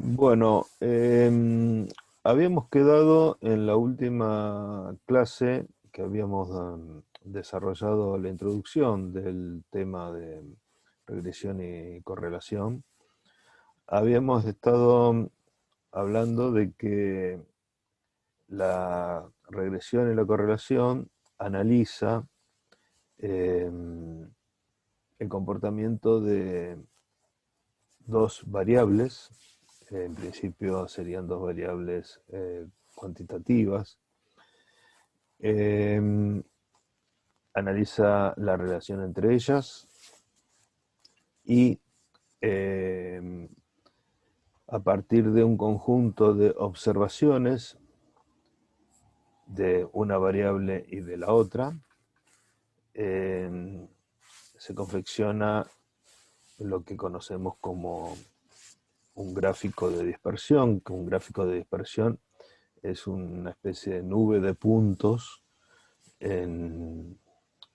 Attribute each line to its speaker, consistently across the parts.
Speaker 1: Bueno, habíamos quedado en la última clase que habíamos desarrollado la introducción del tema de regresión y correlación. Habíamos estado hablando de que la regresión y la correlación analiza el comportamiento de dos variables. En principio serían dos variables cuantitativas. Eh, Analiza la relación entre ellas y eh, a partir de un conjunto de observaciones de una variable y de la otra, eh, se confecciona lo que conocemos como un gráfico de dispersión, que un gráfico de dispersión es una especie de nube de puntos en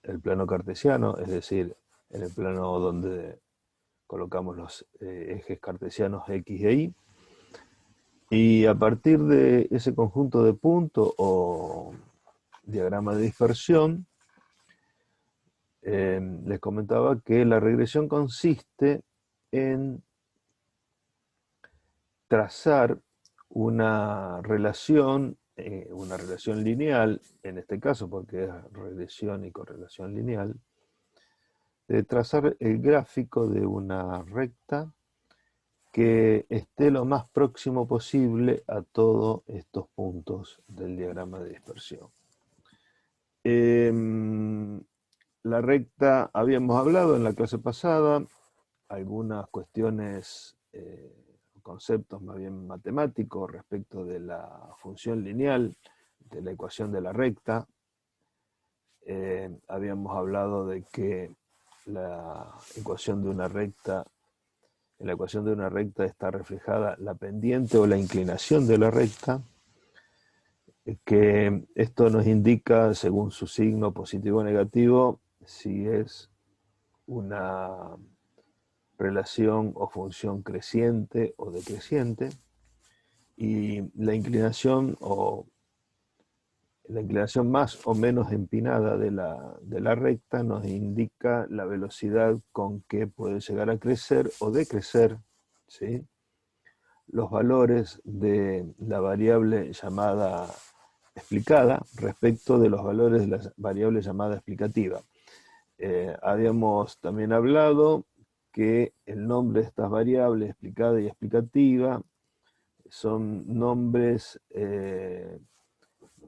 Speaker 1: el plano cartesiano, es decir, en el plano donde colocamos los ejes cartesianos X e Y, y a partir de ese conjunto de puntos o diagrama de dispersión, les comentaba que la regresión consiste en trazar una relación lineal, en este caso porque es regresión y correlación lineal, de trazar el gráfico de una recta que esté lo más próximo posible a todos estos puntos del diagrama de dispersión. La recta, habíamos hablado en la clase pasada, algunas cuestiones, conceptos más bien matemáticos respecto de la función lineal, de la ecuación de la recta. Habíamos hablado de que la ecuación de una recta en la ecuación de una recta está reflejada la pendiente o la inclinación de la recta, que esto nos indica, según su signo positivo o negativo, si es una relación o función creciente o decreciente, y la inclinación más o menos empinada de la recta nos indica la velocidad con que puede llegar a crecer o decrecer, ¿sí?, los valores de la variable llamada explicada respecto de los valores de la variable llamada explicativa. Habíamos también hablado que el nombre de estas variables, explicada y explicativa, son nombres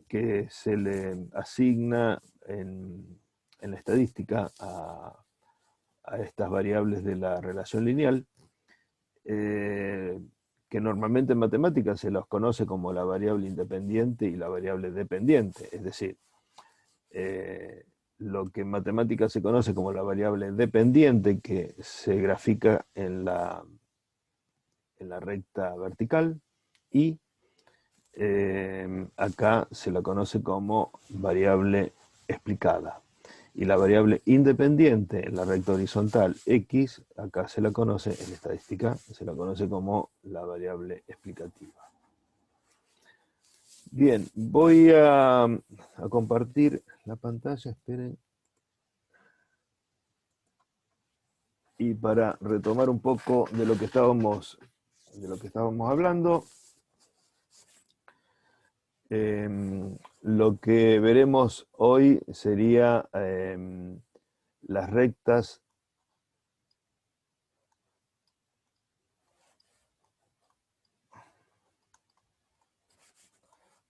Speaker 1: que se le asigna en la estadística a estas variables de la relación lineal, eh, que normalmente en matemáticas se los conoce como la variable independiente y la variable dependiente, es decir, eh, lo que en matemáticas se conoce como la variable dependiente, que se grafica en la recta vertical, y acá se la conoce como variable explicada. Y la variable independiente en la recta horizontal X, acá se la conoce, en estadística, se la conoce como la variable explicativa. Bien, voy a compartir la pantalla, esperen. Y para retomar un poco de lo que estábamos hablando, lo que veremos hoy sería las rectas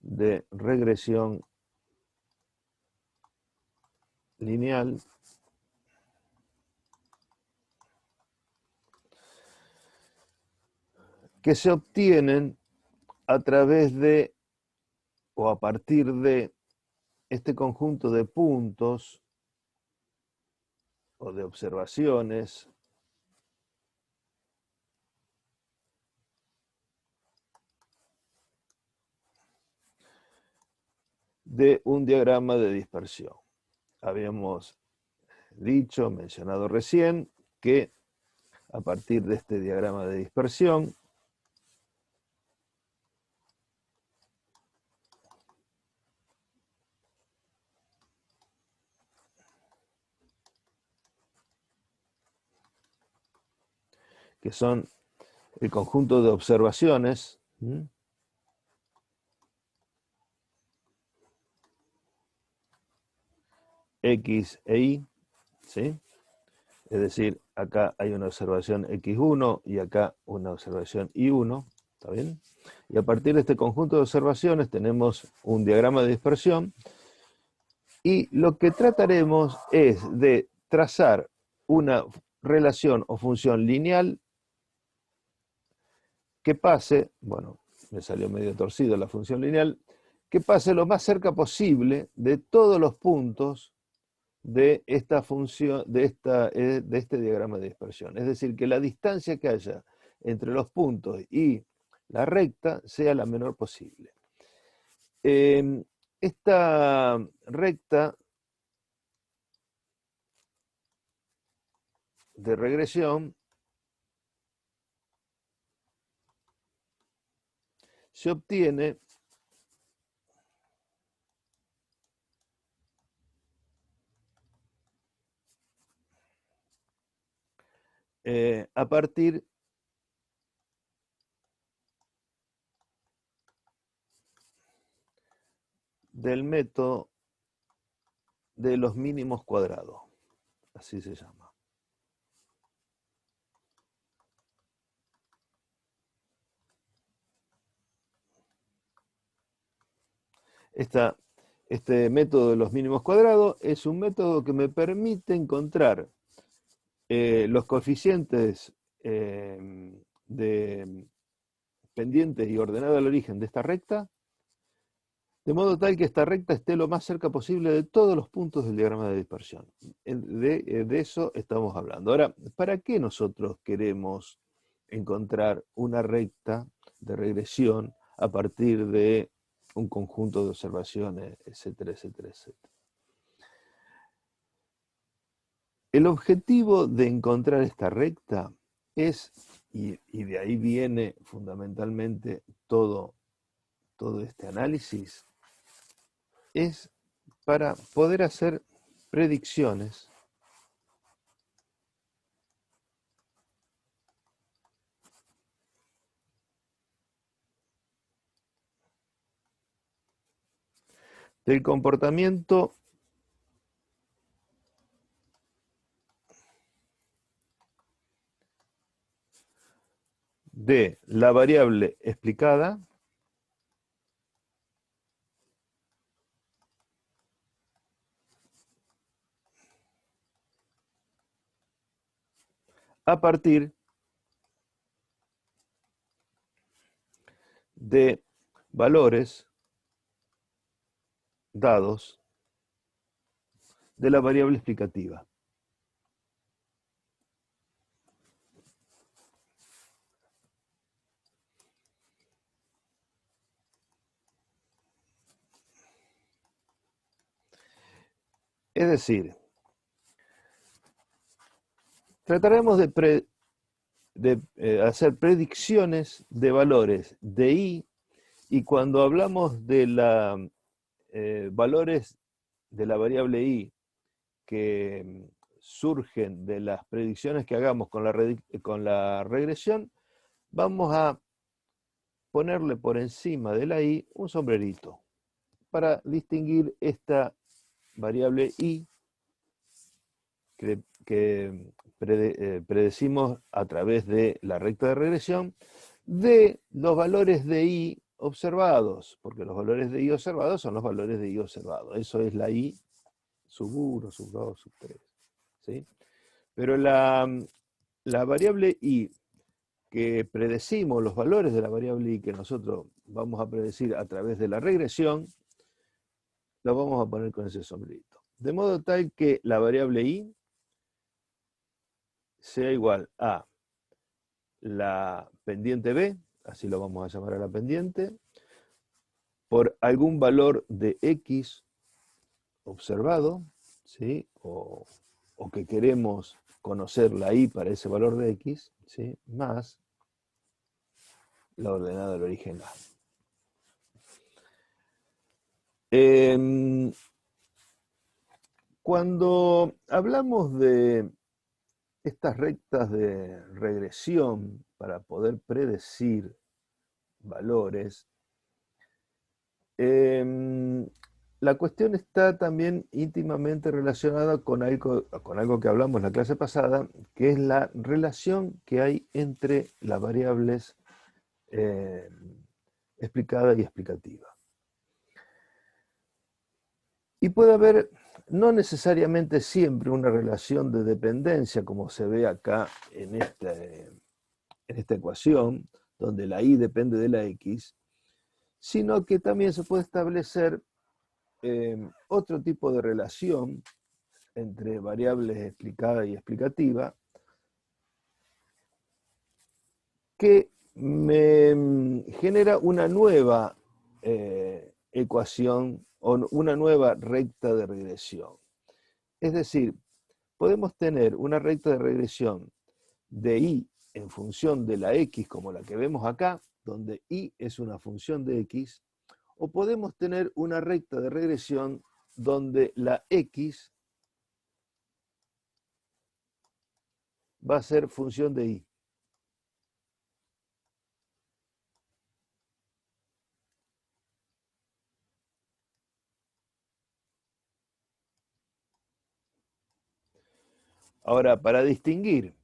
Speaker 1: de regresión lineal que se obtienen a través de o a partir de este conjunto de puntos o de observaciones de un diagrama de dispersión. Habíamos mencionado recién, que a partir de este diagrama de dispersión que son el conjunto de observaciones, X e Y, ¿sí? Es decir, acá hay una observación X1 y acá una observación Y1, ¿está bien? Y a partir de este conjunto de observaciones tenemos un diagrama de dispersión y lo que trataremos es de trazar una relación o función lineal que pase, bueno, me salió medio torcido la función lineal, que pase lo más cerca posible de todos los puntos de esta función, de este diagrama de dispersión. Es decir, que la distancia que haya entre los puntos y la recta sea la menor posible. Esta recta de regresión se obtiene a partir del método de los mínimos cuadrados, así se llama. Este método de los mínimos cuadrados es un método que me permite encontrar los coeficientes de pendientes y ordenado al origen de esta recta, de modo tal que esta recta esté lo más cerca posible de todos los puntos del diagrama de dispersión. De eso estamos hablando. Ahora, ¿para qué nosotros queremos encontrar una recta de regresión a partir de un conjunto de observaciones, etcétera, etcétera, etcétera? El objetivo de encontrar esta recta es, y de ahí viene fundamentalmente todo este análisis, es para poder hacer predicciones del comportamiento de la variable explicada a partir de valores dados de la variable explicativa. Es decir, trataremos de hacer predicciones de valores de i, y cuando hablamos de valores de la variable i que surgen de las predicciones que hagamos con la regresión, vamos a ponerle por encima de la i un sombrerito para distinguir esta variable i que predecimos a través de la recta de regresión de los valores de i observados, porque los valores de i observados son los valores de i observados. Eso es la i sub 1, sub 2, sub 3. ¿Sí? Pero la variable i que predecimos, los valores de la variable i que nosotros vamos a predecir a través de la regresión, los vamos a poner con ese sombrerito. De modo tal que la variable i sea igual a la pendiente b, así lo vamos a llamar a la pendiente, por algún valor de x observado, ¿sí? o que queremos conocer la i para ese valor de x, ¿sí? Más la ordenada del origen a. Cuando hablamos de estas rectas de regresión para poder predecir valores, la cuestión está también íntimamente relacionada con algo que hablamos en la clase pasada, que es la relación que hay entre las variables explicada y explicativa. Y puede haber no necesariamente siempre una relación de dependencia, como se ve acá en esta ecuación, donde la y depende de la x, sino que también se puede establecer otro tipo de relación entre variables explicada y explicativa que me genera una nueva ecuación o una nueva recta de regresión. Es decir, podemos tener una recta de regresión de y en función de la x como la que vemos acá, donde y es una función de x, o podemos tener una recta de regresión donde la x va a ser función de y. Ahora, para distinguir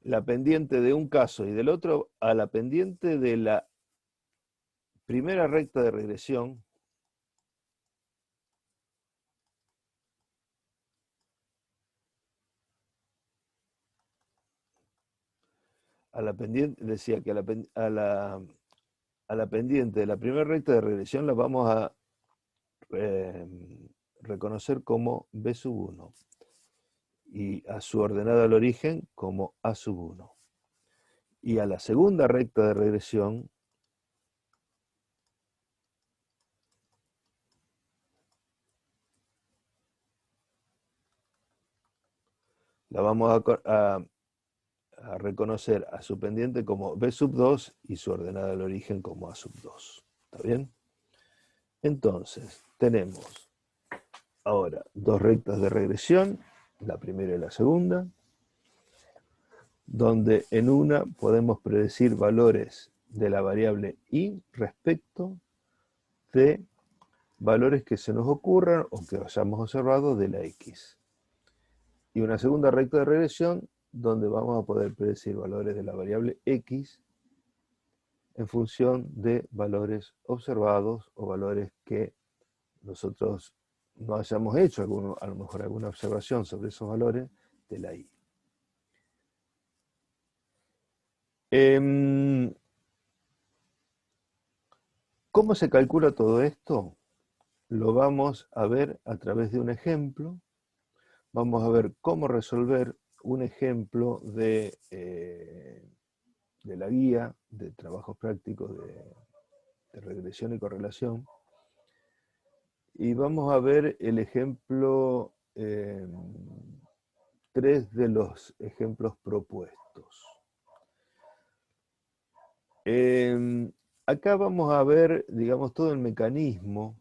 Speaker 1: la pendiente de un caso y del otro, a la pendiente de la primera recta de regresión, a la pendiente, decía que a la pendiente de la primera recta de regresión la vamos a reconocer como B sub 1 y a su ordenada al origen como A sub 1. Y a la segunda recta de regresión la vamos a reconocer a su pendiente como B sub 2 y su ordenada al origen como A sub 2. ¿Está bien? Entonces, tenemos ahora dos rectas de regresión, la primera y la segunda, donde en una podemos predecir valores de la variable y respecto de valores que se nos ocurran o que hayamos observado de la x. Y una segunda recta de regresión donde vamos a poder predecir valores de la variable x en función de valores observados o valores que nosotros no hayamos hecho a lo mejor alguna observación sobre esos valores de la y. ¿Cómo se calcula todo esto? Lo vamos a ver a través de un ejemplo. Vamos a ver cómo resolver un ejemplo de la guía de trabajos prácticos de regresión y correlación. Y vamos a ver el ejemplo, 3 de los ejemplos propuestos. Acá vamos a ver, digamos, todo el mecanismo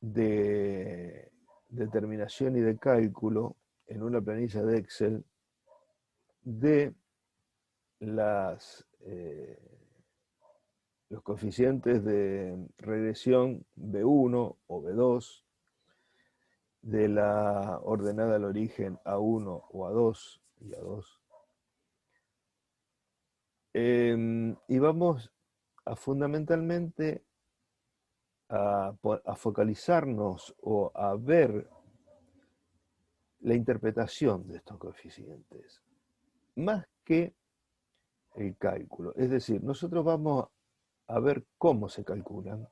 Speaker 1: de determinación y de cálculo en una planilla de Excel de los coeficientes de regresión B1 o B2, de la ordenada al origen A1 o A2 y A2. Y vamos a fundamentalmente a focalizarnos o a ver la interpretación de estos coeficientes, más que el cálculo. Es decir, nosotros vamos a ver cómo se calculan,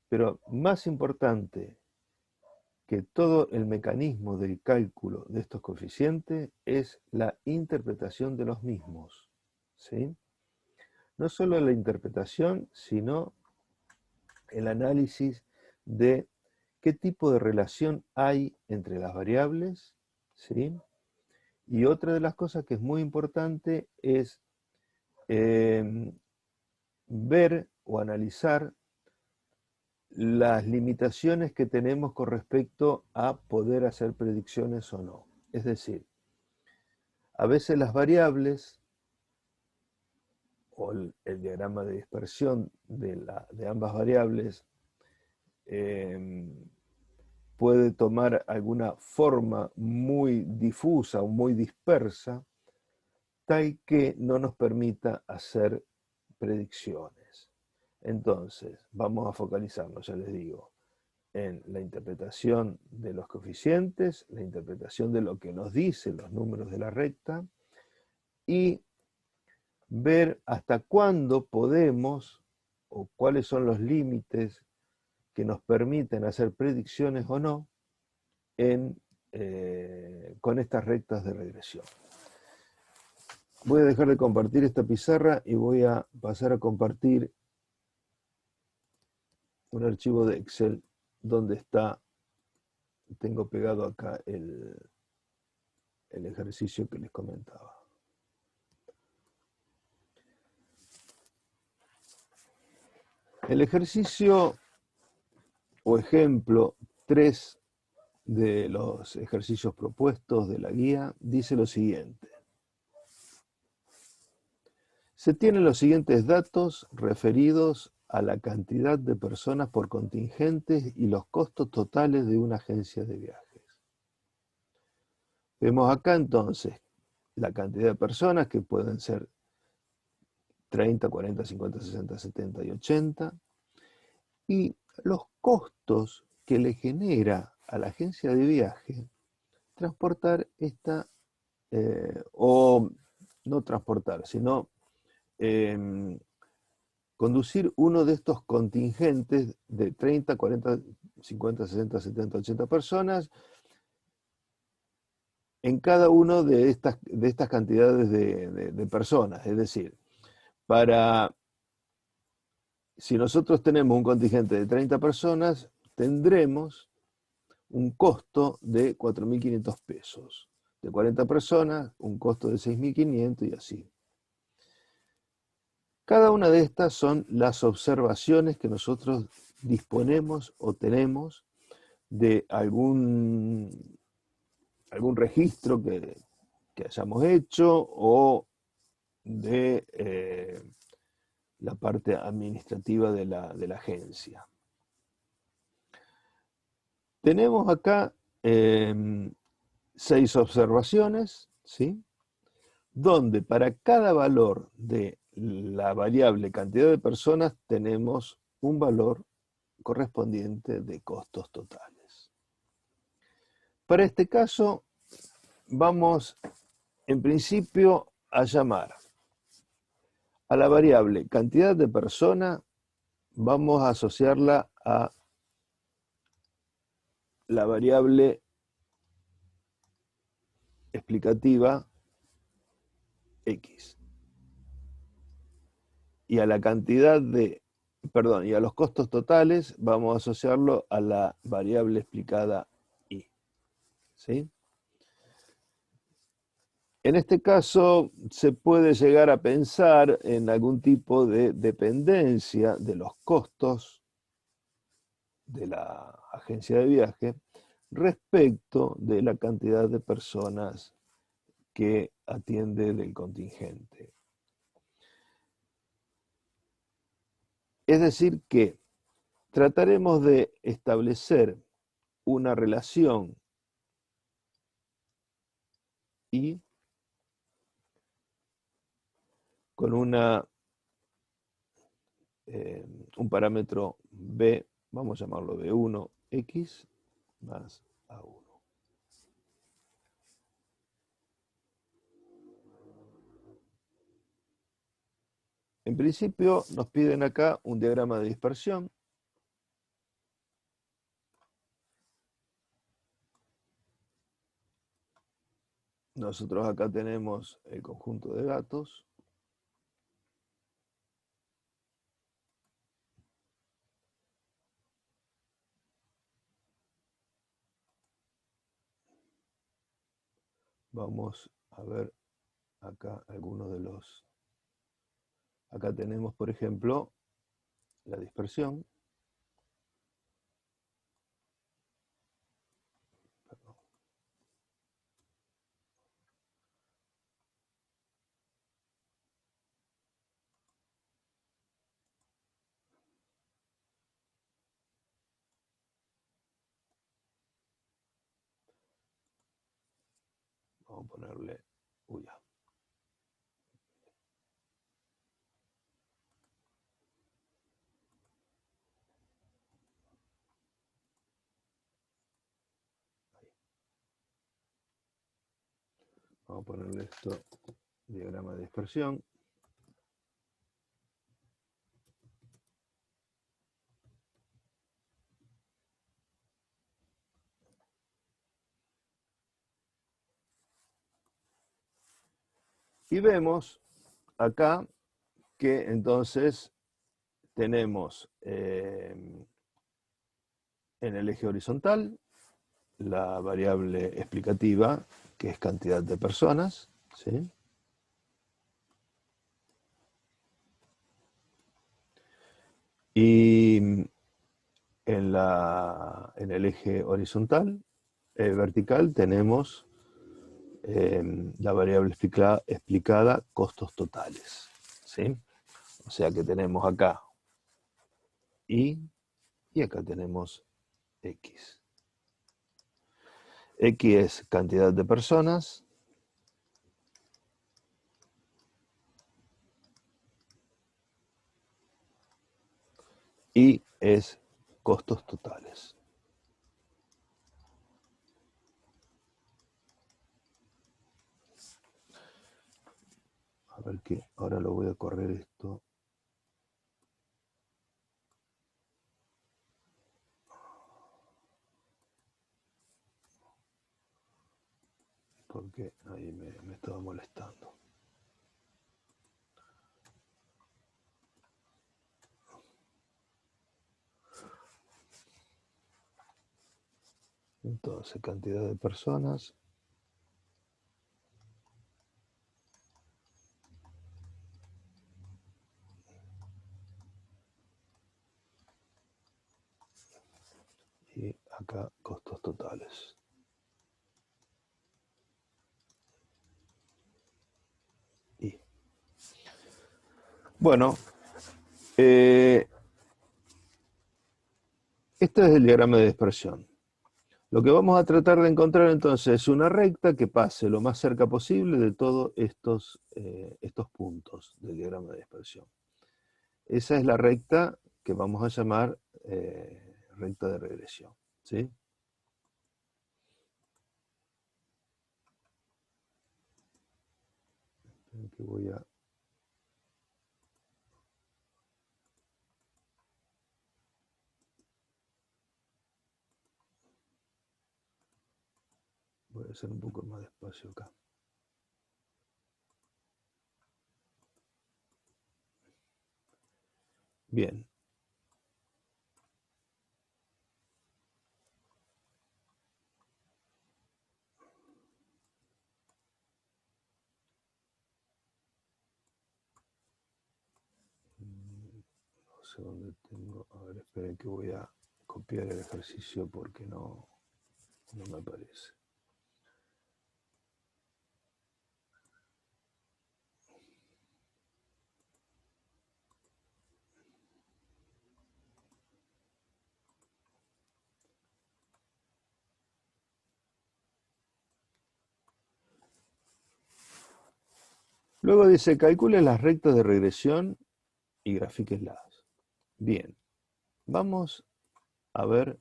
Speaker 1: pero más importante que todo el mecanismo del cálculo de estos coeficientes es la interpretación de los mismos, ¿sí? No solo la interpretación, sino el análisis de qué tipo de relación hay entre las variables, ¿sí? Y otra de las cosas que es muy importante es ver o analizar las limitaciones que tenemos con respecto a poder hacer predicciones o no. Es decir, a veces las variables o el diagrama de dispersión de ambas variables puede tomar alguna forma muy difusa o muy dispersa, tal que no nos permita hacer predicciones. Entonces, vamos a focalizarnos, ya les digo, en la interpretación de los coeficientes, la interpretación de lo que nos dicen los números de la recta y ver hasta cuándo podemos o cuáles son los límites que nos permiten hacer predicciones o no con estas rectas de regresión. Voy a dejar de compartir esta pizarra y voy a pasar a compartir un archivo de Excel donde tengo pegado acá el ejercicio que les comentaba. El ejercicio o ejemplo 3 de los ejercicios propuestos de la guía dice lo siguiente. Se tienen los siguientes datos referidos a la cantidad de personas por contingentes y los costos totales de una agencia de viajes. Vemos acá entonces la cantidad de personas que pueden ser 30, 40, 50, 60, 70 y 80 y los costos que le genera a la agencia de viaje transportar o no transportar, sino conducir uno de estos contingentes de 30, 40, 50, 60, 70, 80 personas en cada uno de estas cantidades de personas. Es decir, si nosotros tenemos un contingente de 30 personas, tendremos un costo de 4.500 pesos. De 40 personas, un costo de 6.500 y así. Cada una de estas son las observaciones que nosotros disponemos o tenemos de algún registro que hayamos hecho o de la parte administrativa de la agencia. Tenemos acá 6 observaciones, ¿sí? Donde para cada valor de la variable cantidad de personas tenemos un valor correspondiente de costos totales. Para este caso vamos en principio a llamar a la variable cantidad de personas, vamos a asociarla a la variable explicativa X. Y a la cantidad y a los costos totales vamos a asociarlo a la variable explicada Y. ¿Sí? En este caso se puede llegar a pensar en algún tipo de dependencia de los costos de la agencia de viaje respecto de la cantidad de personas que atiende del contingente. Es decir que trataremos de establecer una relación Y con un parámetro B, vamos a llamarlo B1, X más A1. En principio nos piden acá un diagrama de dispersión. Nosotros acá tenemos el conjunto de datos. Vamos a ver acá algunos de los... Acá tenemos, por ejemplo, la dispersión. Vamos a ponerle, uy, ya. Vamos a ponerle esto, diagrama de dispersión. Y vemos acá que entonces tenemos en el eje horizontal la variable explicativa, que es cantidad de personas, ¿sí? Y en el eje horizontal, vertical, tenemos la variable explicada costos totales, ¿sí? O sea que tenemos acá y acá tenemos X. X es cantidad de personas. Y es costos totales. A ver que ahora lo voy a correr esto. Porque ahí me estaba molestando. Entonces, cantidad de personas. Y acá costos totales. Y bueno, este es el diagrama de dispersión. Lo que vamos a tratar de encontrar entonces es una recta que pase lo más cerca posible de todos estos puntos del diagrama de dispersión. Esa es la recta que vamos a llamar recta de regresión, ¿sí? Que voy a hacer un poco más despacio acá. Bien. No sé dónde tengo. A ver, esperen que voy a copiar el ejercicio porque no me aparece. Luego dice, calcule las rectas de regresión y grafíquenlas. Bien, vamos a ver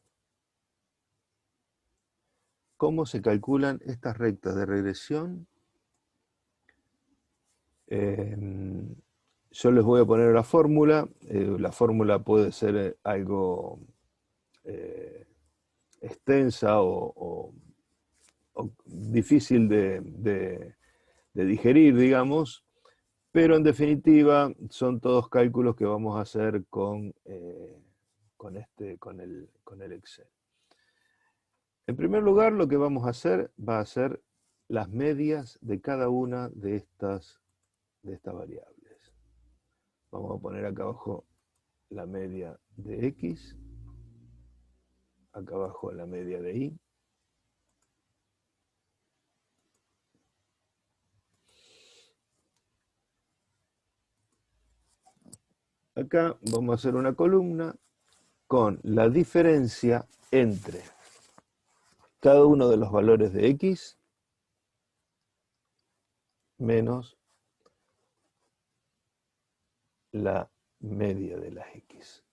Speaker 1: cómo se calculan estas rectas de regresión. Yo les voy a poner la fórmula. La fórmula puede ser algo extensa o difícil de digerir, digamos, pero en definitiva son todos cálculos que vamos a hacer con el Excel. En primer lugar, lo que vamos a hacer va a ser las medias de cada una de estas variables. Vamos a poner acá abajo la media de X, acá abajo la media de Y. Acá vamos a hacer una columna con la diferencia entre cada uno de los valores de X menos la media de las X,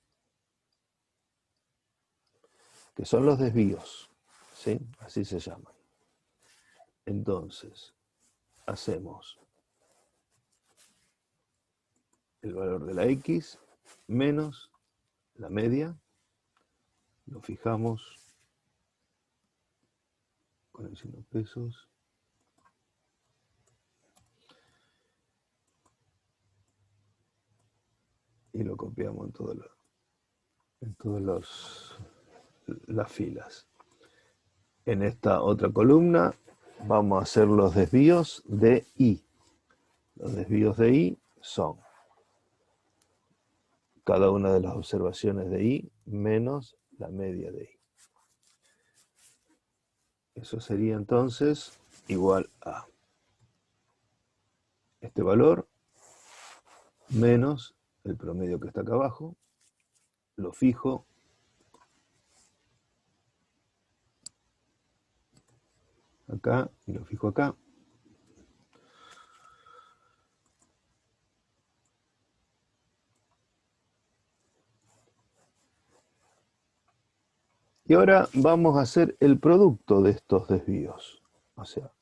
Speaker 1: que son los desvíos, ¿sí? Así se llaman. Entonces, hacemos el valor de la X menos la media, lo fijamos con el signo pesos, y lo copiamos en todas las filas. En esta otra columna vamos a hacer los desvíos de I. Los desvíos de I son cada una de las observaciones de I menos la media de I. Eso sería entonces igual a este valor menos el promedio que está acá abajo, lo fijo acá y lo fijo acá. Y ahora vamos a hacer el producto de estos desvíos. O sea,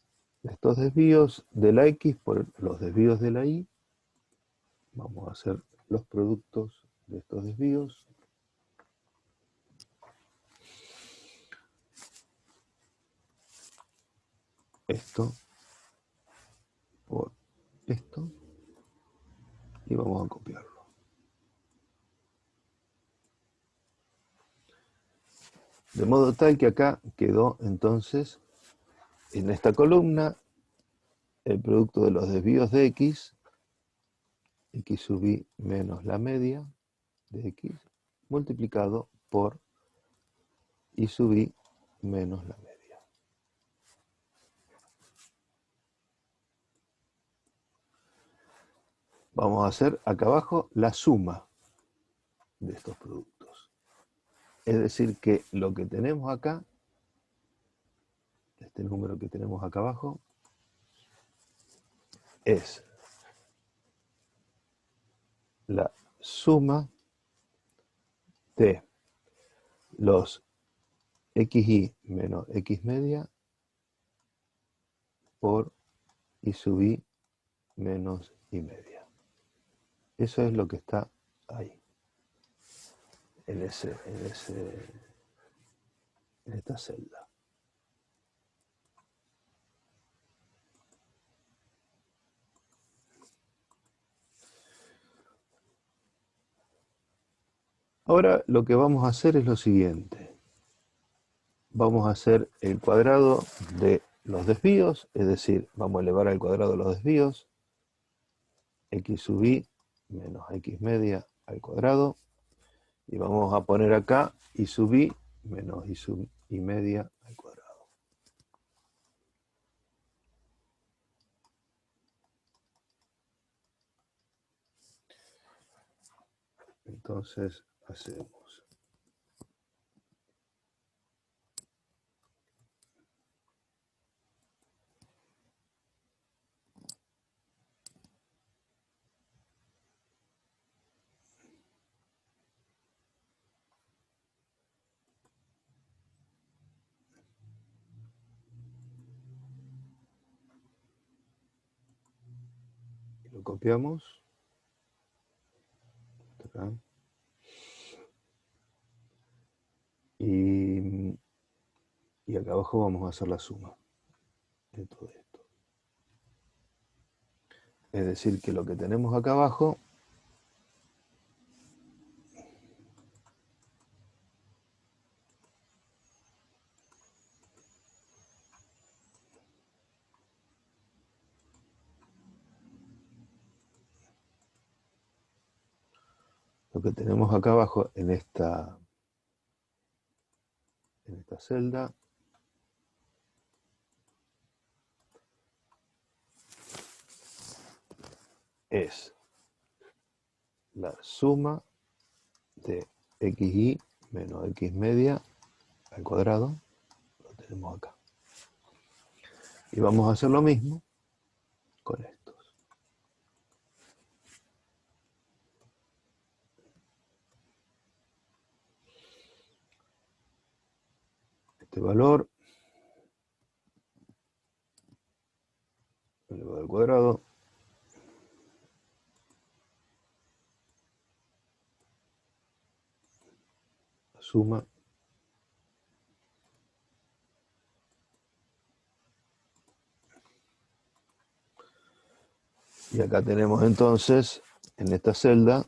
Speaker 1: estos desvíos de la X por los desvíos de la Y. Vamos a hacer los productos de estos desvíos. Esto por esto. Y vamos a copiarlo. De modo tal que acá quedó entonces en esta columna el producto de los desvíos de X, X sub I menos la media de X, multiplicado por Y sub I menos la media. Vamos a hacer acá abajo la suma de estos productos. Es decir, que lo que tenemos acá, este número que tenemos acá abajo, es la suma de los xy menos x media por y sub i menos y media. Eso es lo que está ahí, en esta celda. Ahora lo que vamos a hacer es lo siguiente. Vamos a hacer el cuadrado de los desvíos, es decir, vamos a elevar al cuadrado los desvíos, x sub i menos x media al cuadrado, y vamos a poner acá y sub i menos y sub i media al cuadrado. Entonces hacemos lo copiamos acá, y acá abajo vamos a hacer la suma de todo esto. Es decir, que lo que tenemos acá abajo en esta celda es la suma de xy menos x media al cuadrado, lo tenemos acá. Y vamos a hacer lo mismo con estos. Este valor elevado al cuadrado la suma y acá tenemos entonces en esta celda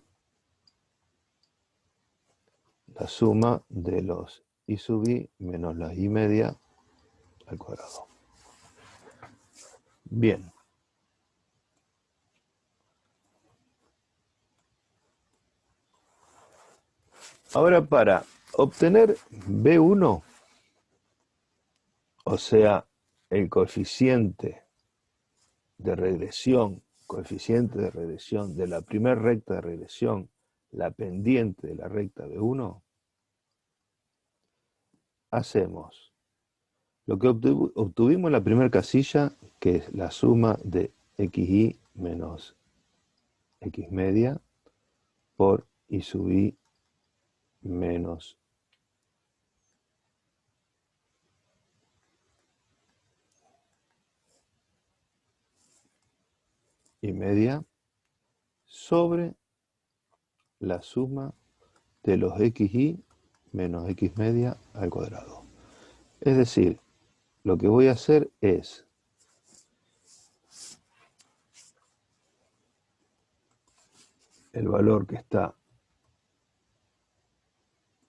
Speaker 1: la suma de los i sub i menos la i media al cuadrado. Bien. Ahora para obtener B1, o sea, el coeficiente de regresión de la primera recta de regresión, la pendiente de la recta B1, hacemos lo que obtuvimos en la primera casilla, que es la suma de xi menos x media por i sub i menos i media sobre la suma de los xi menos x media al cuadrado. Es decir, lo que voy a hacer es el valor que está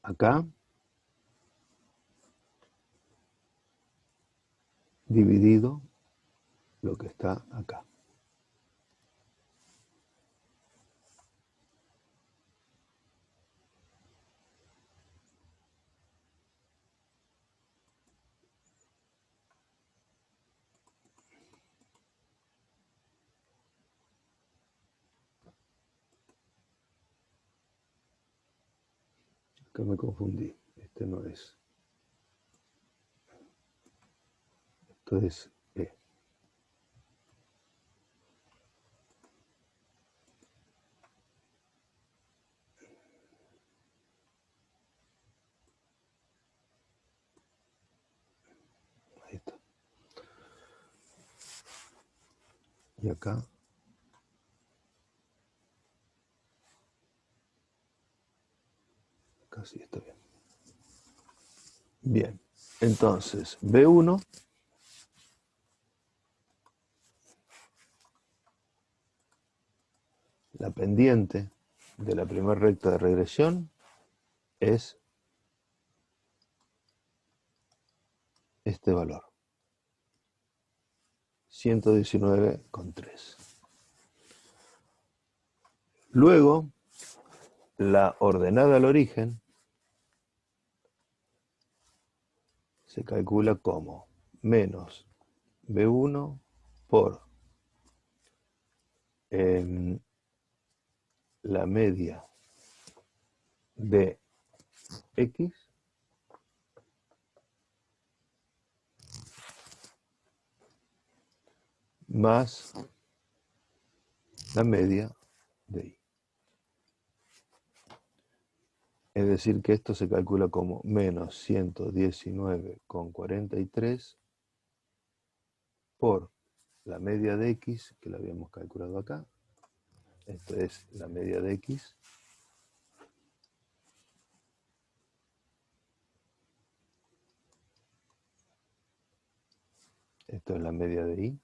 Speaker 1: acá dividido lo que está acá. Acá me confundí. Este no es. Esto es E. Ahí está. Y acá casi está bien. Bien. Entonces, B1 la pendiente de la primera recta de regresión es este valor, 119,3. Luego, la ordenada al origen se calcula como menos B1 por la media de X más la media de Y. Es decir, que esto se calcula como menos 119,43 por la media de X, que la habíamos calculado acá. Esto es la media de X. Esto es la media de Y.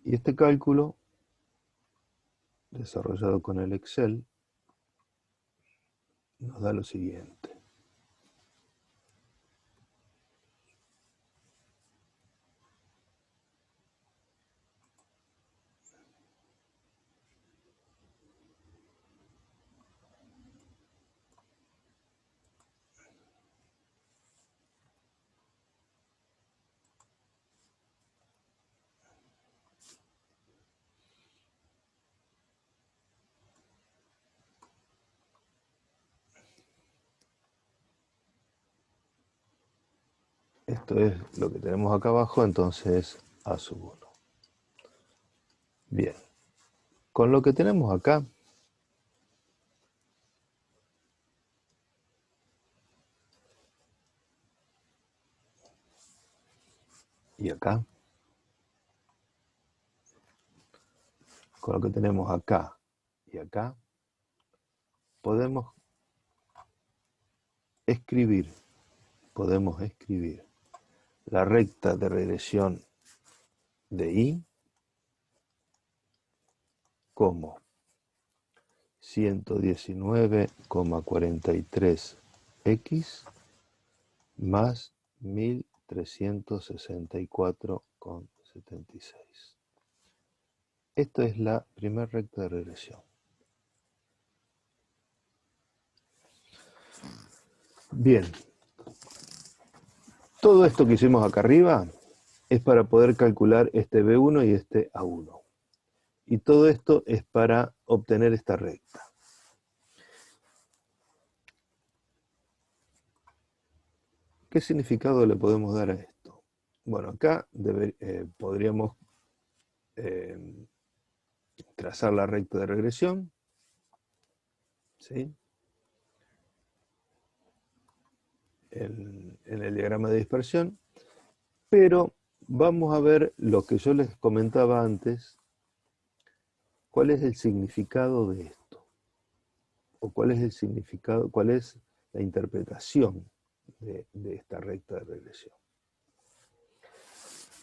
Speaker 1: Y este cálculo, desarrollado con el Excel, nos da lo siguiente. Esto es lo que tenemos acá abajo, entonces A sub 1. Bien, con lo que tenemos acá, y acá, con lo que tenemos acá y acá, podemos escribir la recta de regresión de I como 119,43x más 1364,76. Esta es la primera recta de regresión. Bien, todo esto que hicimos acá arriba es para poder calcular este B1 y este A1. Y todo esto es para obtener esta recta. ¿Qué significado le podemos dar a esto? Bueno, acá podríamos trazar la recta de regresión, ¿sí? En el diagrama de dispersión, pero vamos a ver lo que yo les comentaba antes, cuál es el significado de esto, o cuál es el significado, cuál es la interpretación de esta recta de regresión.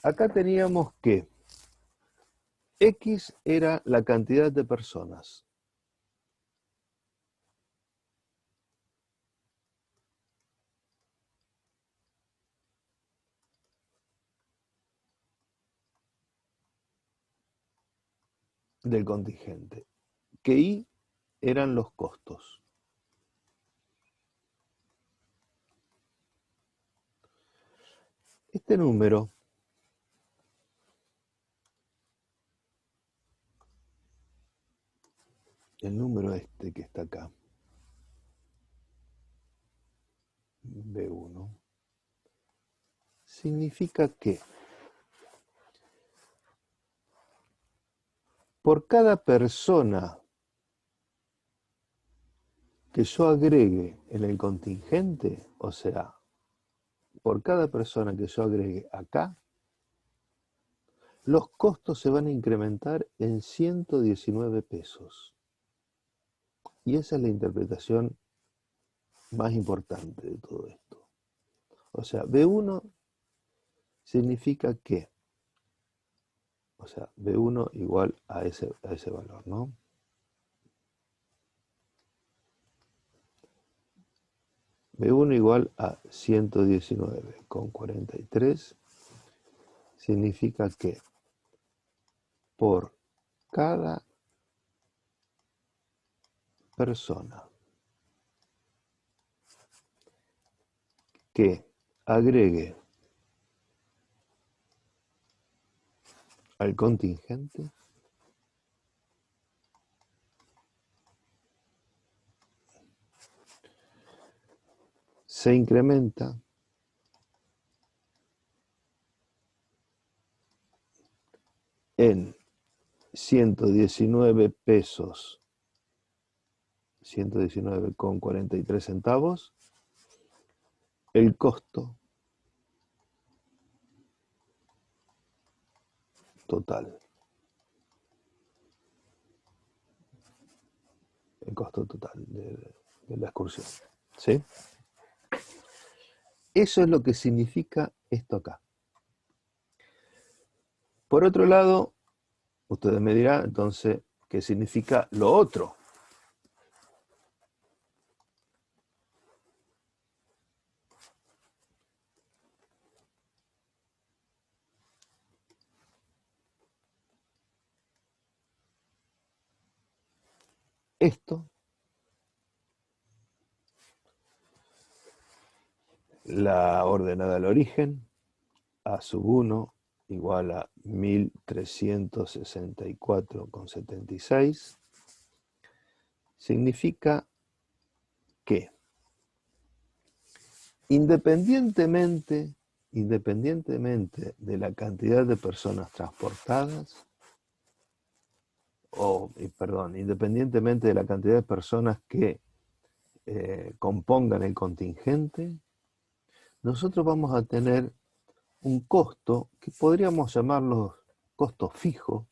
Speaker 1: Acá teníamos que X era la cantidad de personas. Del contingente, que Y eran los costos. Este número el número este que está acá, B1, significa que por cada persona que yo agregue en el contingente, o sea, por cada persona que yo agregue acá, los costos se van a incrementar en 119 pesos. Y esa es la interpretación más importante de todo esto. O sea, B1 significa que, o sea, B1 igual a ese valor, ¿no? B1 igual a 119,43 significa que por cada persona que agregue al contingente, se incrementa en 119 pesos, 119,43 centavos, el costo total. El costo total de la excursión. ¿Sí? Eso es lo que significa esto acá. Por otro lado, ustedes me dirán, entonces, ¿qué significa lo otro? esto, la ordenada al origen, a sub 1 igual a 1364,76, significa que independientemente de la cantidad de personas transportadas, independientemente de la cantidad de personas que compongan el contingente, nosotros vamos a tener un costo que podríamos llamarlo costo fijo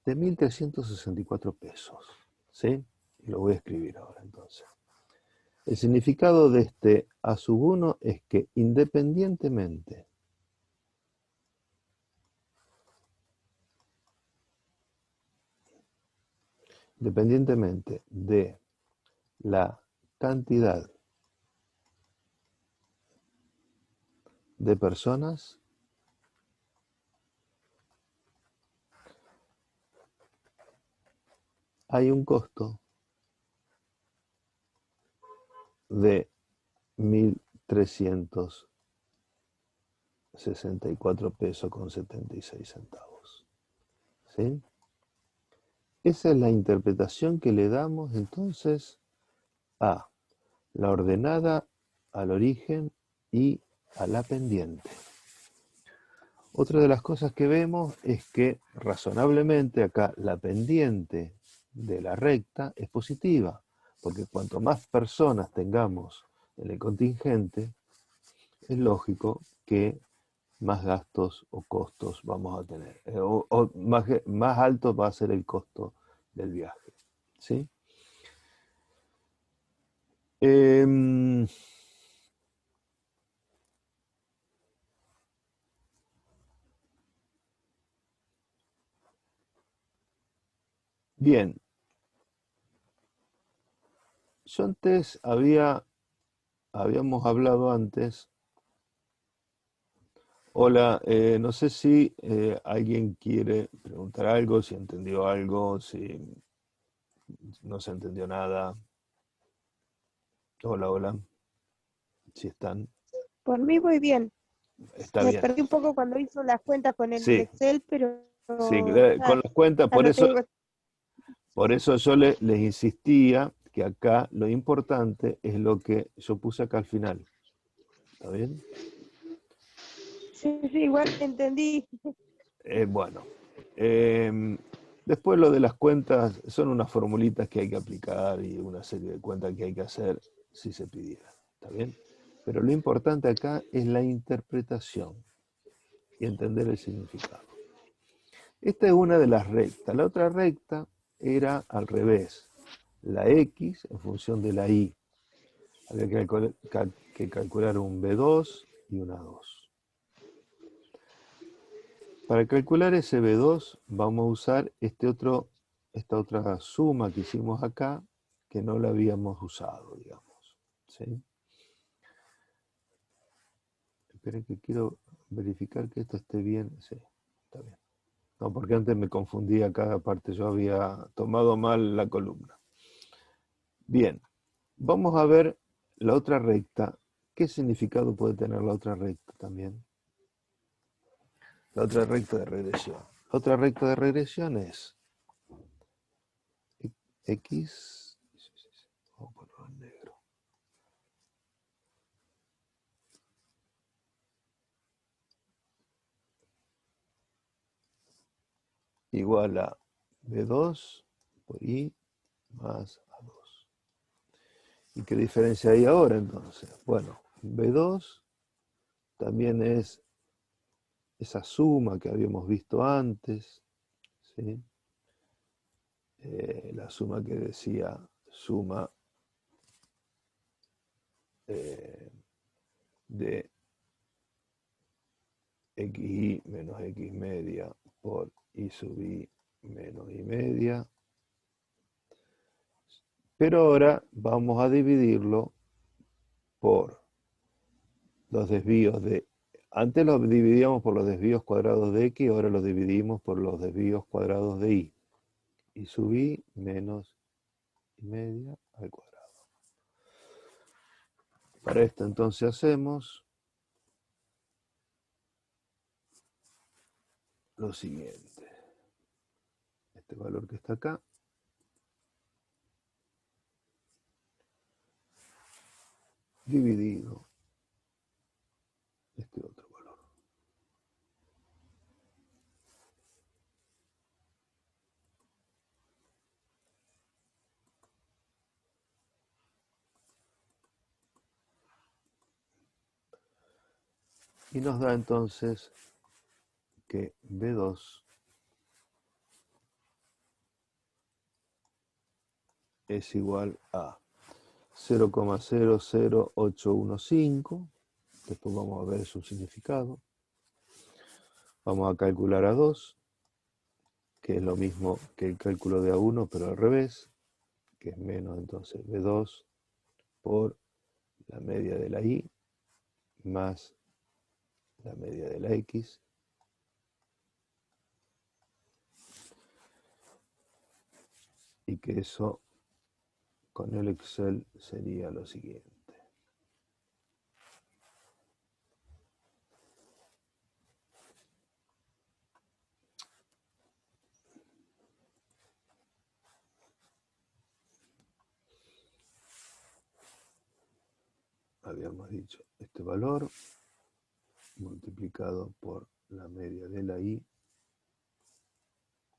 Speaker 1: de 1.364 pesos. ¿Sí? Lo voy a escribir ahora entonces. El significado de este A sub 1 es que independientemente de la cantidad de personas, hay un costo de 1.364 pesos con 76 centavos. ¿Sí? Esa es la interpretación que le damos entonces a la ordenada, al origen y a la pendiente. Otra de las cosas que vemos es que razonablemente acá la pendiente de la recta es positiva, porque cuanto más personas tengamos en el contingente, es lógico que más gastos o costos vamos a tener, o más alto va a ser el costo del viaje. ¿Sí? Bien, yo antes habíamos hablado antes. Hola, no sé si alguien quiere preguntar algo, si entendió algo, si no se entendió nada. Hola, hola, si están.
Speaker 2: Por mí muy bien.
Speaker 1: Está
Speaker 2: Me
Speaker 1: bien.
Speaker 2: perdí un poco cuando hizo las cuentas con el
Speaker 1: Sí,
Speaker 2: Excel, pero
Speaker 1: sí, con
Speaker 2: ya,
Speaker 1: las cuentas,
Speaker 2: ya lo tengo.
Speaker 1: por eso yo les insistía que acá lo importante es lo que yo puse acá al final. ¿Está bien?
Speaker 2: Sí, sí, igual entendí.
Speaker 1: Bueno, después lo de las cuentas son unas formulitas que hay que aplicar y una serie de cuentas que hay que hacer si se pidiera. ¿Está bien? Pero lo importante acá es la interpretación y entender el significado. Esta es una de las rectas. La otra recta era al revés. La X en función de la Y. Había que calcular un B2 y una 2. Para calcular ese B2 vamos a usar esta otra suma que hicimos acá, que no la habíamos usado, digamos. ¿Sí? Esperen que quiero verificar que esto esté bien. Sí, está bien. No, porque antes me confundía cada parte, yo había tomado mal la columna. Bien, vamos a ver la otra recta. ¿Qué significado puede tener la otra recta también? La otra recta de regresión. La otra recta de regresión es X, vamos a ponerlo en negro, igual a B2 por I más A2. ¿Y qué diferencia hay ahora entonces? Bueno, B2 también es esa suma que habíamos visto antes, ¿sí? La suma que decía suma de xi menos x media por i sub i menos i media. Pero ahora vamos a dividirlo por los desvíos de... Antes lo dividíamos por los desvíos cuadrados de x, ahora lo dividimos por los desvíos cuadrados de i. I sub i menos y media al cuadrado. Para esto entonces hacemos lo siguiente. Este valor que está acá dividido este otro valor. Y nos da entonces que B2 es igual a 0,00815. Después vamos a ver su significado. Vamos a calcular A2, que es lo mismo que el cálculo de A1, pero al revés, que es menos entonces B2 por la media de la Y más la media de la X. Y que eso con el Excel sería lo siguiente. Habíamos dicho este valor multiplicado por la media de la Y,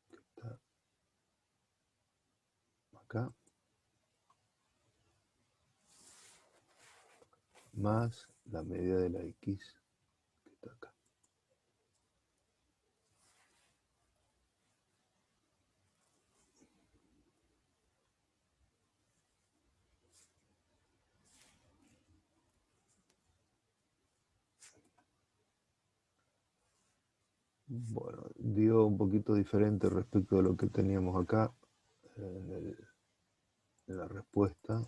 Speaker 1: que está acá, más la media de la X, que está acá. Bueno, dio un poquito diferente respecto de lo que teníamos acá en la respuesta.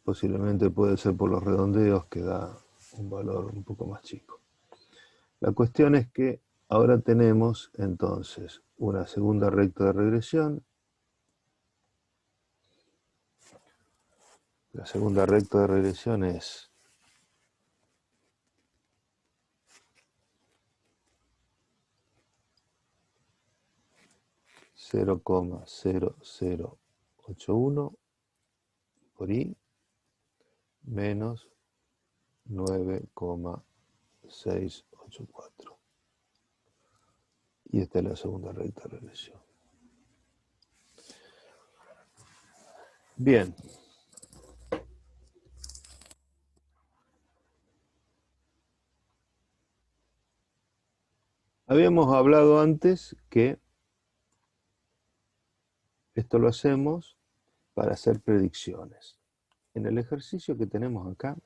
Speaker 1: Posiblemente puede ser por los redondeos, que da un valor un poco más chico. La cuestión es que ahora tenemos entonces una segunda recta de regresión. La segunda recta de regresión es 0,0081 por Y menos 9,684. Y esta es la segunda recta de regresión. Bien. Habíamos hablado antes que esto lo hacemos para hacer predicciones. En el ejercicio que tenemos acá,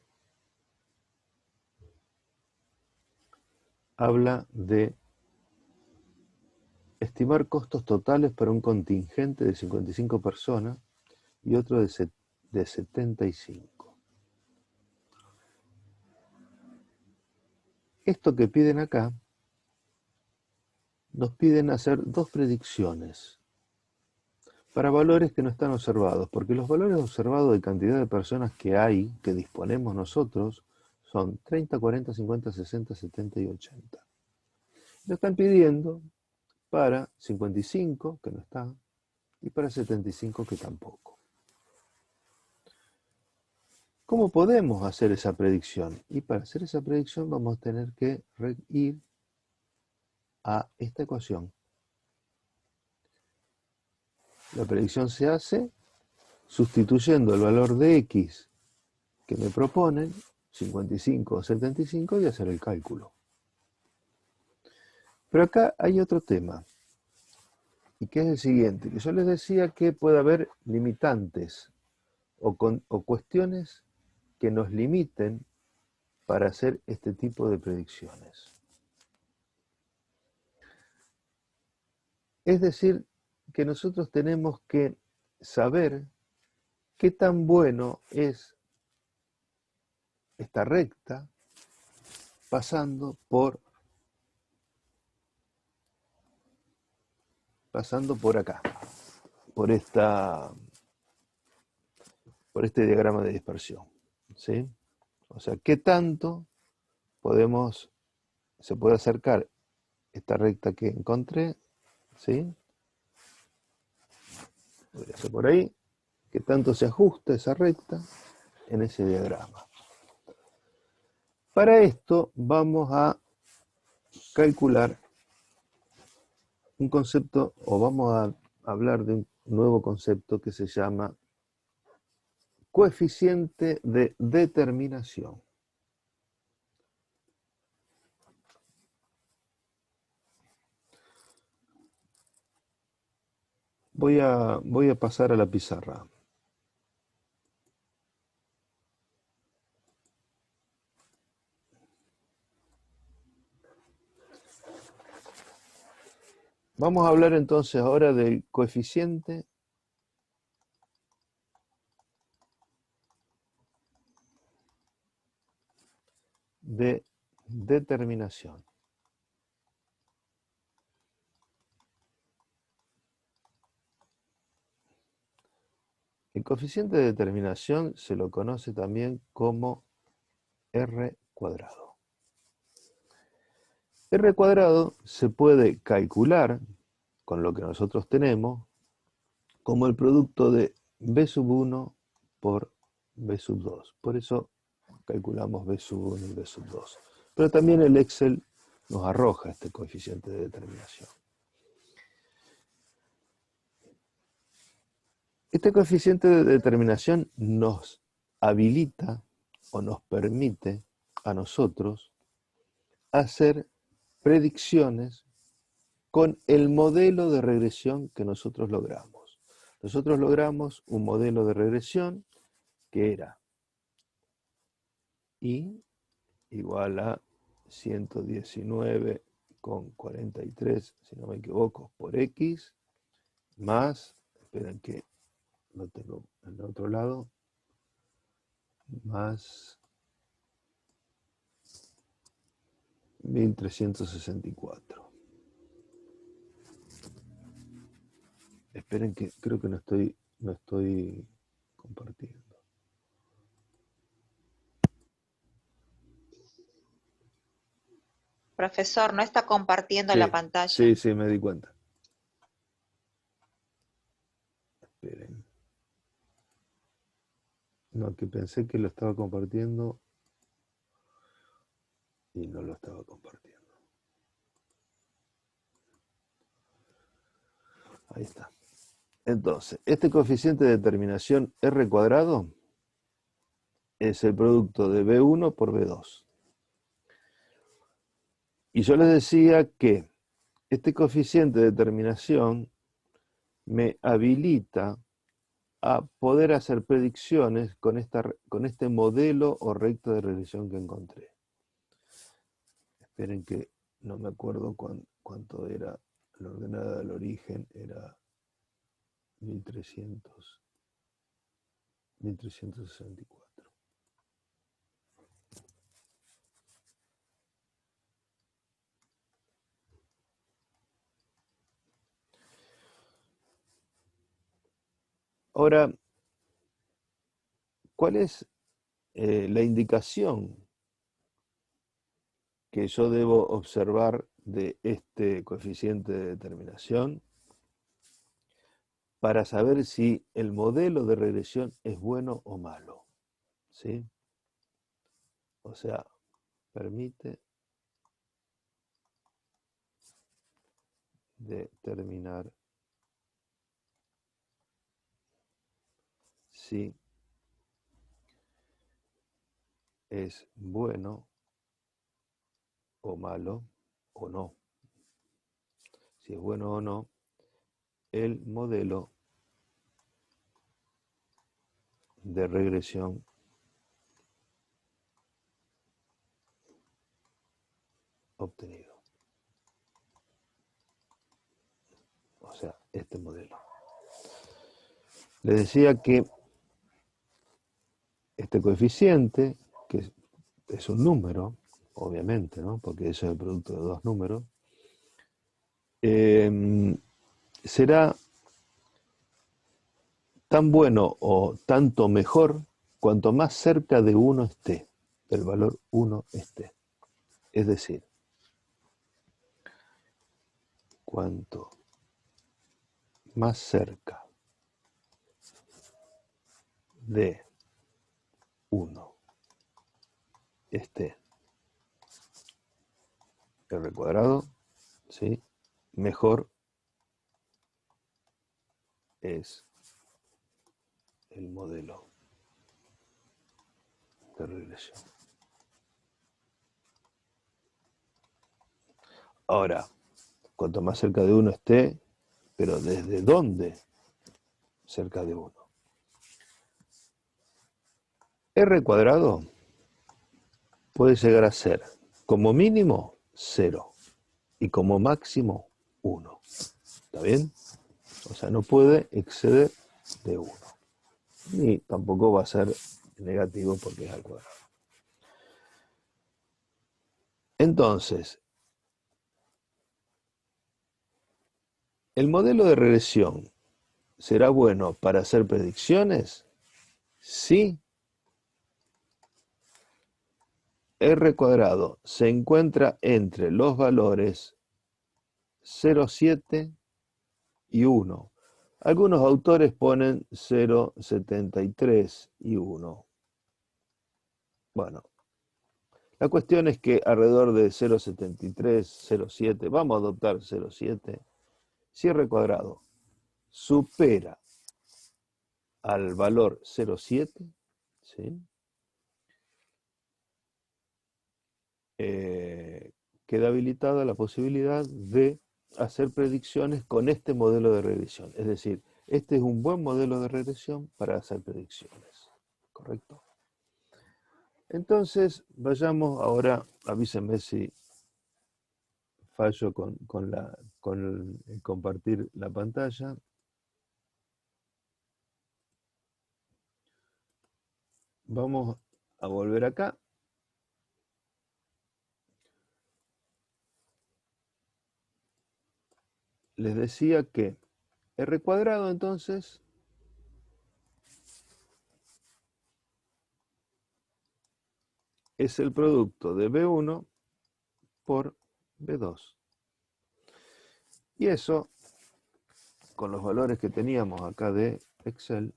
Speaker 1: habla de estimar costos totales para un contingente de 55 personas y otro de 75. Esto que piden acá, nos piden hacer dos predicciones para valores que no están observados, porque los valores observados de cantidad de personas que hay, que disponemos nosotros, son 30, 40, 50, 60, 70 y 80. Lo están pidiendo para 55, que no está, y para 75, que tampoco. ¿Cómo podemos hacer esa predicción? Y para hacer esa predicción vamos a tener que ir a esta ecuación. La predicción se hace sustituyendo el valor de X que me proponen, 55 o 75, y hacer el cálculo. Pero acá hay otro tema, y que es el siguiente, que yo les decía que puede haber limitantes o cuestiones que nos limiten para hacer este tipo de predicciones. Es decir, que nosotros tenemos que saber qué tan bueno es esta recta pasando por acá. por este diagrama de dispersión, ¿sí? O sea, ¿qué tanto se puede acercar esta recta que encontré, ¿sí? Podría ser por ahí. ¿Qué tanto se ajusta esa recta en ese diagrama? Para esto vamos a calcular un concepto, o vamos a hablar de un nuevo concepto que se llama coeficiente de determinación. Voy a pasar a la pizarra. Vamos a hablar entonces ahora del coeficiente de determinación. El coeficiente de determinación se lo conoce también como R cuadrado. R cuadrado se puede calcular con lo que nosotros tenemos como el producto de B sub 1 por B sub 2. Por eso calculamos B sub 1 y B sub 2. Pero también el Excel nos arroja este coeficiente de determinación. Este coeficiente de determinación nos habilita o nos permite a nosotros hacer predicciones con el modelo de regresión que nosotros logramos. Nosotros logramos un modelo de regresión que era I igual a 119,43, si no me equivoco, por X, más, esperen que lo tengo en el otro lado, más 1364. Esperen que creo que no estoy compartiendo.
Speaker 3: Profesor, no está compartiendo
Speaker 1: Sí,
Speaker 3: la pantalla.
Speaker 1: sí, me di cuenta. Esperen. No, que pensé que lo estaba compartiendo y no lo estaba compartiendo. Ahí está. Entonces, este coeficiente de determinación R cuadrado es el producto de B1 por B2. Y yo les decía que este coeficiente de determinación me habilita a poder hacer predicciones con este modelo o recta de regresión que encontré. Esperen que no me acuerdo cuánto era la ordenada del origen, era 1364. Ahora, ¿cuál es la indicación que yo debo observar de este coeficiente de determinación para saber si el modelo de regresión es bueno o malo? ¿Sí? O sea, permite determinar si es bueno o malo o no. Si es bueno o no el modelo de regresión obtenido. O sea, este modelo. Les decía que este coeficiente, que es un número, obviamente, ¿no? Porque eso es el producto de dos números, será tan bueno o tanto mejor cuanto más cerca de 1 esté, del valor 1 esté. Es decir, cuanto más cerca de 1 esté R cuadrado, ¿sí?, mejor es el modelo de regresión. Ahora, cuanto más cerca de 1 esté, pero ¿desde dónde cerca de 1? R cuadrado puede llegar a ser como mínimo 0 y como máximo 1. ¿Está bien? O sea, no puede exceder de 1. Ni tampoco va a ser negativo porque es al cuadrado. Entonces, ¿el modelo de regresión será bueno para hacer predicciones? Sí. R cuadrado se encuentra entre los valores 0,7 y 1. Algunos autores ponen 0,73 y 1. Bueno, la cuestión es que alrededor de 0,73, 0,7, vamos a adoptar 0,7, si R cuadrado supera al valor 0,7, ¿sí?, queda habilitada la posibilidad de hacer predicciones con este modelo de regresión. Es decir, este es un buen modelo de regresión para hacer predicciones. ¿Correcto? Entonces, vayamos ahora, avísenme si fallo con el compartir la pantalla. Vamos a volver acá. Les decía que R cuadrado entonces es el producto de B1 por B2. Y eso, con los valores que teníamos acá de Excel,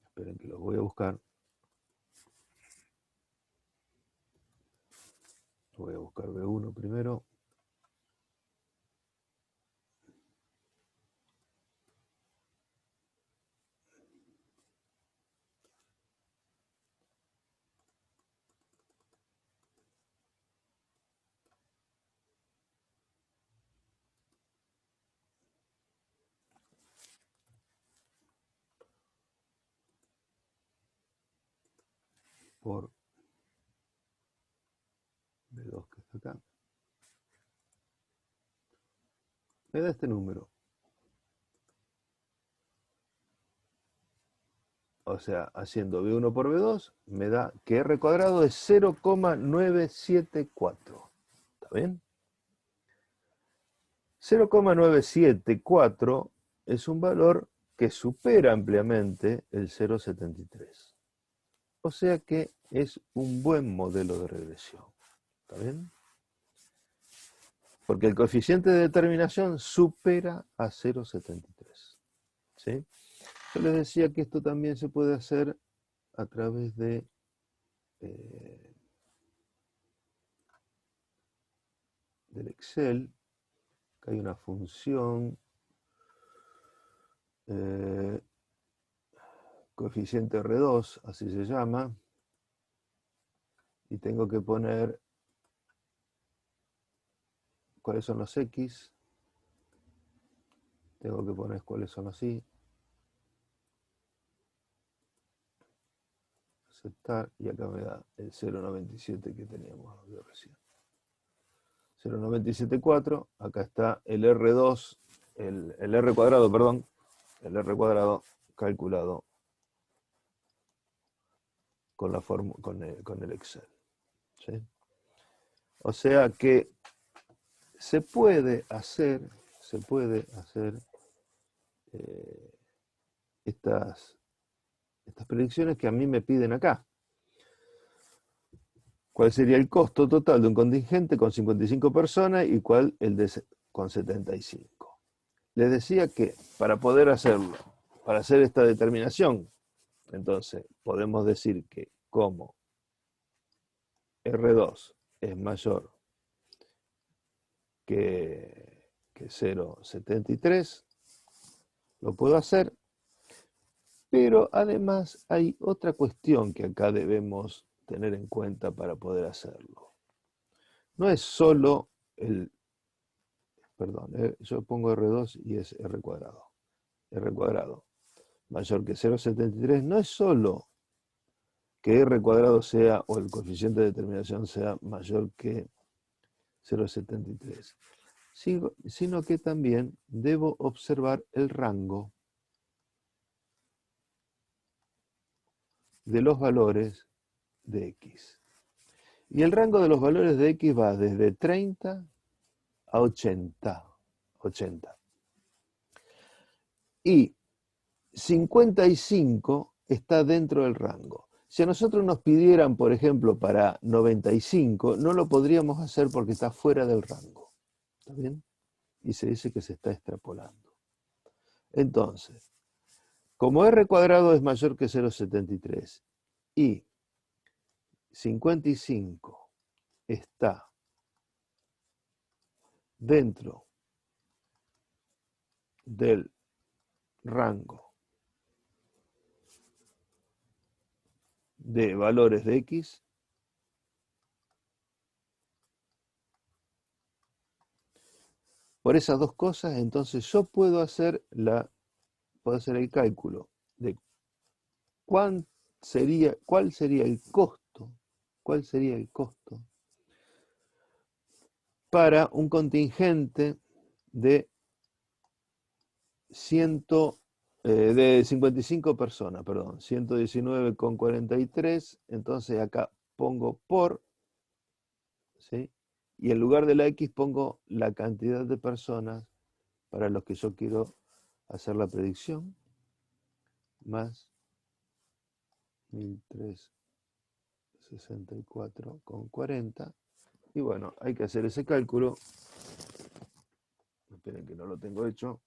Speaker 1: esperen que los voy a buscar. Voy a buscar B1 primero. Por B2 que está acá. Me da este número. O sea, haciendo B1 por B2, me da que R cuadrado es 0,974. ¿Está bien? 0,974 es un valor que supera ampliamente el 0,73. O sea que es un buen modelo de regresión. ¿Está bien? Porque el coeficiente de determinación supera a 0,73. ¿Sí? Yo les decía que esto también se puede hacer a través de del Excel. Acá hay una función coeficiente R2, así se llama, y tengo que poner cuáles son los X, tengo que poner cuáles son los Y, aceptar, y acá me da el 0,97 que teníamos de recién. 0,974, acá está el R2, el R cuadrado, perdón, el R cuadrado calculado con la con el Excel. ¿Sí? O sea que se puede hacer estas predicciones que a mí me piden acá. ¿Cuál sería el costo total de un contingente con 55 personas y cuál el de con 75? Les decía que para poder hacerlo, para hacer esta determinación, entonces podemos decir que como R2 es mayor que 0,73, lo puedo hacer, pero además hay otra cuestión que acá debemos tener en cuenta para poder hacerlo. No es solo yo pongo R2 y es R cuadrado. R cuadrado mayor que 0,73 no es solo que R cuadrado sea, o el coeficiente de determinación sea mayor que 0,73, sino que también debo observar el rango de los valores de X. Y el rango de los valores de X va desde 30 a 80. Y 55 está dentro del rango. Si a nosotros nos pidieran, por ejemplo, para 95, no lo podríamos hacer porque está fuera del rango. ¿Está bien? Y se dice que se está extrapolando. Entonces, como R cuadrado es mayor que 0,73 y 55 está dentro del rango de valores de X, por esas dos cosas, entonces yo puedo hacer el cálculo de cuál sería el costo para un contingente de 55 personas, 119,43, entonces acá pongo por, ¿sí? Y en lugar de la X pongo la cantidad de personas para los que yo quiero hacer la predicción, más 1364,40. Y bueno, hay que hacer ese cálculo. Esperen que no lo tengo hecho.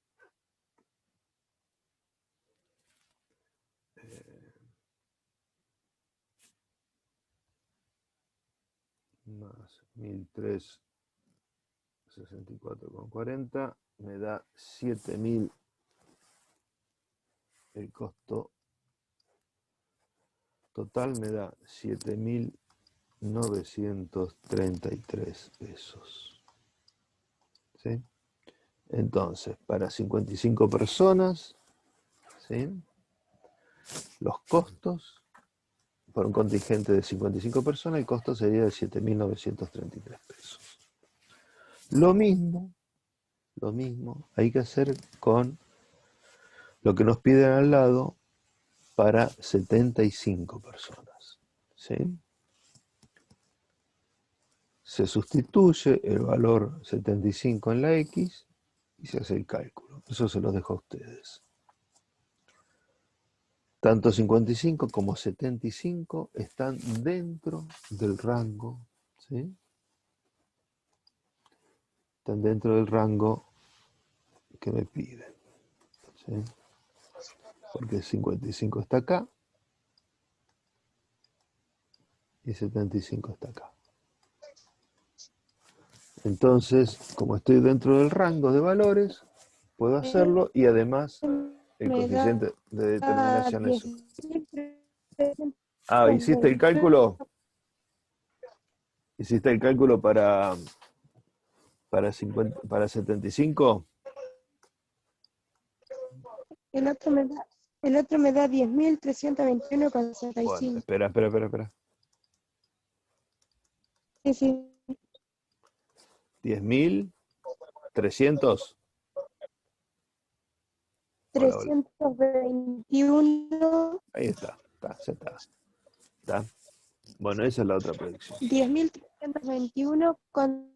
Speaker 1: Más 1364,40 me da 7000. El costo total me da 7.933 pesos. ¿Sí? Entonces, para 55 personas, ¿sí? Los costos, por un contingente de 55 personas, el costo sería de 7.933 pesos. Lo mismo hay que hacer con lo que nos piden al lado para 75 personas. ¿Sí? Se sustituye el valor 75 en la X y se hace el cálculo. Eso se los dejo a ustedes. Tanto 55 como 75 están dentro del rango, ¿sí? Están dentro del rango que me piden, ¿sí? Porque 55 está acá y 75 está acá. Entonces, como estoy dentro del rango de valores, puedo hacerlo y además el coeficiente de determinación es 1. Ah, ¿hiciste el cálculo? ¿Hiciste el cálculo para 75?
Speaker 2: El otro me da 10.321,65.
Speaker 1: Bueno, espera.
Speaker 2: Sí, sí.
Speaker 1: 10.300.
Speaker 2: 321.
Speaker 1: Ahí está, ya está. Bueno, esa es la otra predicción.
Speaker 2: 10.321 con...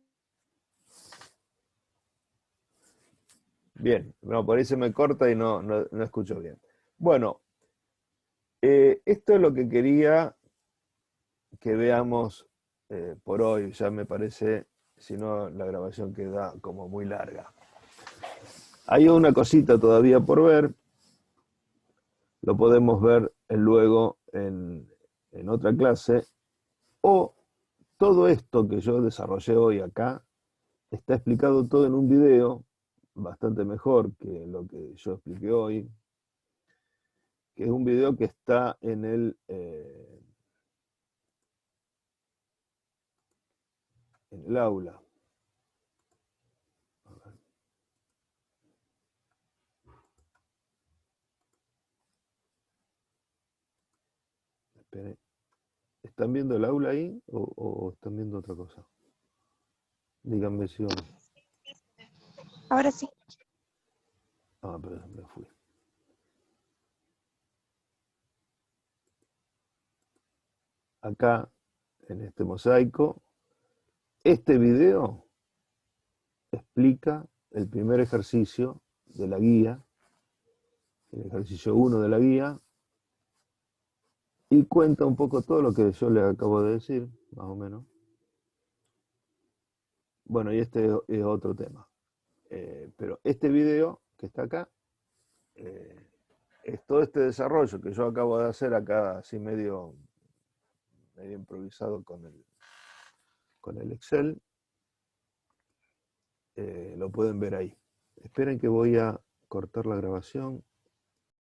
Speaker 1: Bien, no, por ahí se me corta y no escucho bien. Bueno, esto es lo que quería que veamos por hoy. Ya me parece, si no, la grabación queda como muy larga. Hay una cosita todavía por ver. Lo podemos ver luego en otra clase. O todo esto que yo desarrollé hoy acá está explicado todo en un video, bastante mejor que lo que yo expliqué hoy, que es un video que está en el aula. Esperen. ¿Están viendo el aula ahí o están viendo otra cosa? Díganme si o no.
Speaker 2: Ahora sí.
Speaker 1: Ah, perdón, me fui. Acá, en este mosaico, este video explica el primer ejercicio de la guía, el ejercicio 1 de la guía, y cuenta un poco todo lo que yo les acabo de decir, más o menos. Bueno, y este es otro tema. Pero este video que está acá es todo este desarrollo que yo acabo de hacer acá, así medio improvisado con el Excel. Lo pueden ver ahí. Esperen que voy a cortar la grabación.